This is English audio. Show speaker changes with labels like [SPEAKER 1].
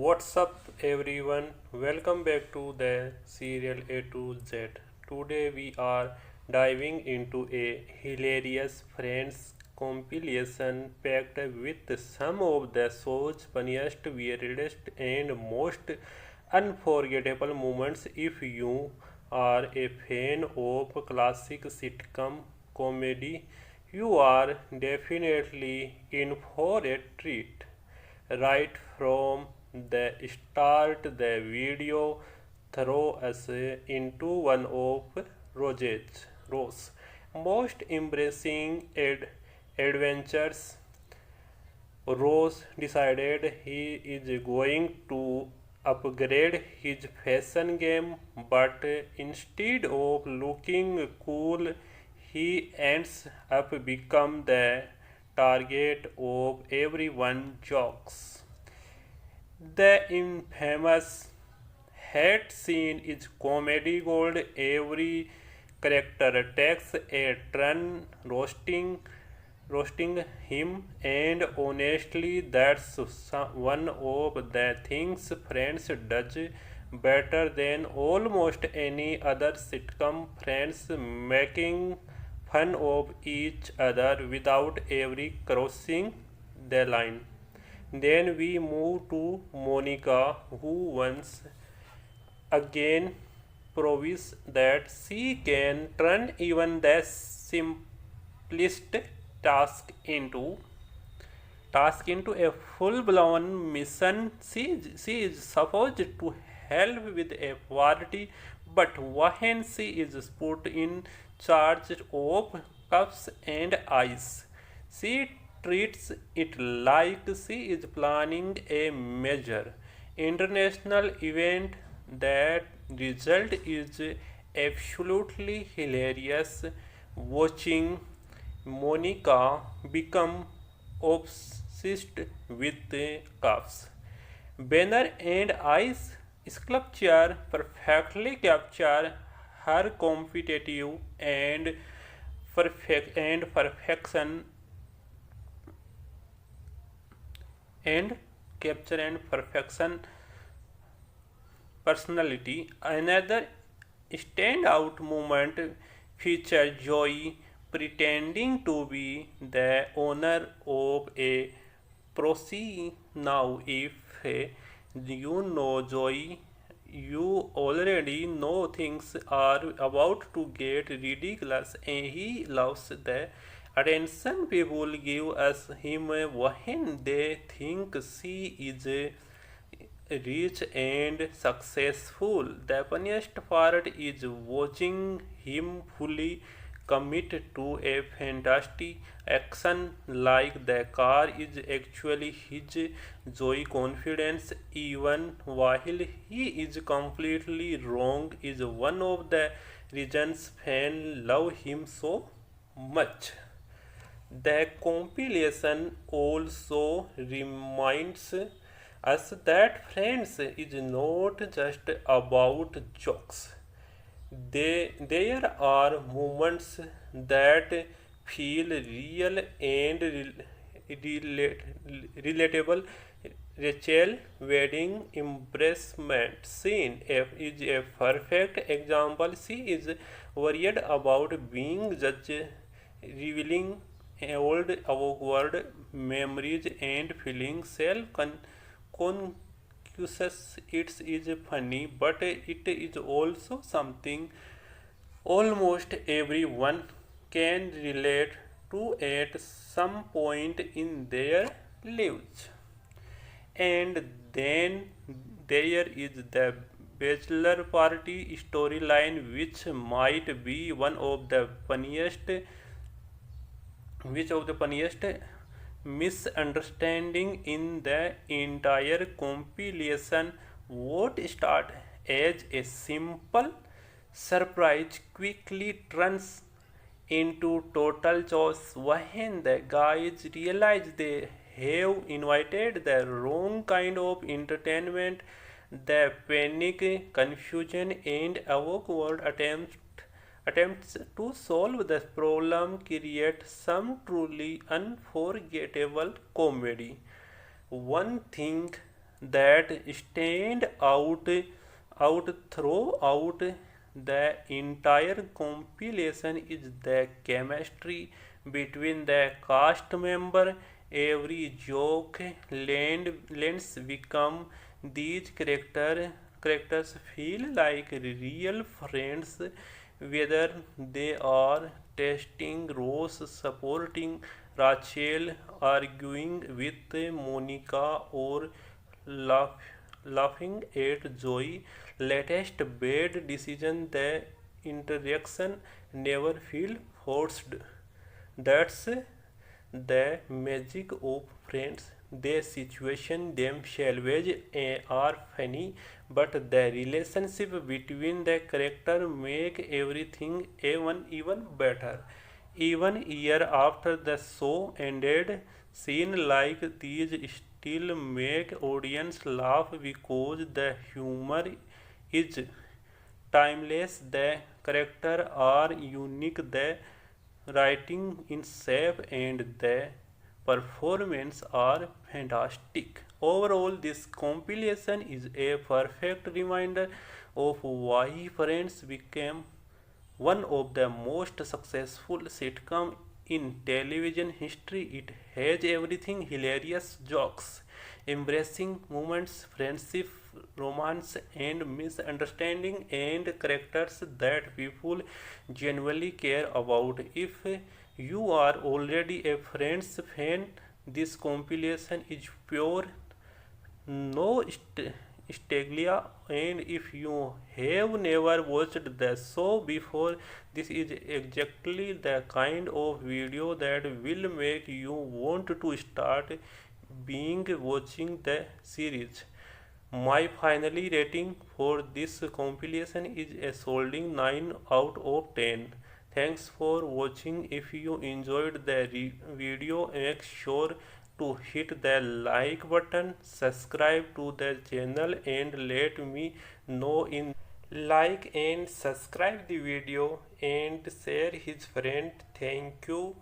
[SPEAKER 1] What's up, everyone? Welcome back to the serial A to Z. Today we are diving into a hilarious Friends compilation packed with some of the show's funniest, weirdest, and most unforgettable moments. If you are a fan of classic sitcom comedy, you are definitely in for a treat. Right from the start, the video throw us into one of Rose's most embracing adventures. Rose decided he is going to upgrade his fashion game, but instead of looking cool, he ends up become the target of everyone's jokes. The infamous hat scene is comedy gold. Every character takes a turn roasting him, and honestly, that's one of the things Friends does better than almost any other sitcom. Friends making fun of each other without ever crossing the line. Then we move to Monica, who once again proves that she can turn even the simplest task into a full-blown mission. She is supposed to help with a party, but when she is put in charge of cups and ice, she treats it like she is planning a major international event. That result is absolutely hilarious. Watching Monica become obsessed with cups, banner and ice sculpture perfectly capture her competitive and perfection and capture and perfection personality. Another standout moment featured Joey pretending to be the owner of a proxy. Now, if you know Joey, you already know things are about to get ridiculous, and he loves the attention people give us him when they think she is rich and successful. The funniest part is watching him fully commit to a fantastic action like the car is actually his joy. Confidence even while he is completely wrong is one of the reasons fans love him so much. The compilation also reminds us that Friends is not just about jokes. There are moments that feel real and relatable. Rachel wedding embarrassment scene is a perfect example. She is worried about being judged, revealing old awkward memories and feeling conscious. It is funny, but it is also something almost everyone can relate to at some point in their lives. And then there is the bachelor party storyline, which might be one of the funniest misunderstanding in the entire compilation. What started as a simple surprise quickly turns into total chaos when the guys realize they have invited the wrong kind of entertainment. The panic, confusion, and awkward attempts to solve the problem create some truly unforgettable comedy. One thing that stand out throughout the entire compilation is the chemistry between the cast member. Every joke lens become these characters feel like real friends, whether they are testing Rose, supporting Rachel, arguing with Monica, or laugh, laughing at Joey latest bad decision. The interaction never feel forced. That's the magic of Friends. The situation themselves are funny, but the relationship between the character make everything even better. Even year after the show ended, scenes like these still make audience laugh because the humor is timeless, the characters are unique, the writing is safe, and the performances are fantastic. Overall, this compilation is a perfect reminder of why Friends became one of the most successful sitcom in television history. It has everything: hilarious jokes, embracing moments, friendship, romance, and misunderstanding, and characters that people genuinely care about. If you are already a Friends fan, this compilation is pure nostalgia, and if you have never watched the show before, this is exactly the kind of video that will make you want to start being watching the series. My finally rating for this compilation is a solid 9 out of 10. Thanks for watching. If you enjoyed the video, make sure to hit the like button, subscribe to the channel, and let me know in like and subscribe the video and share his friend. Thank you.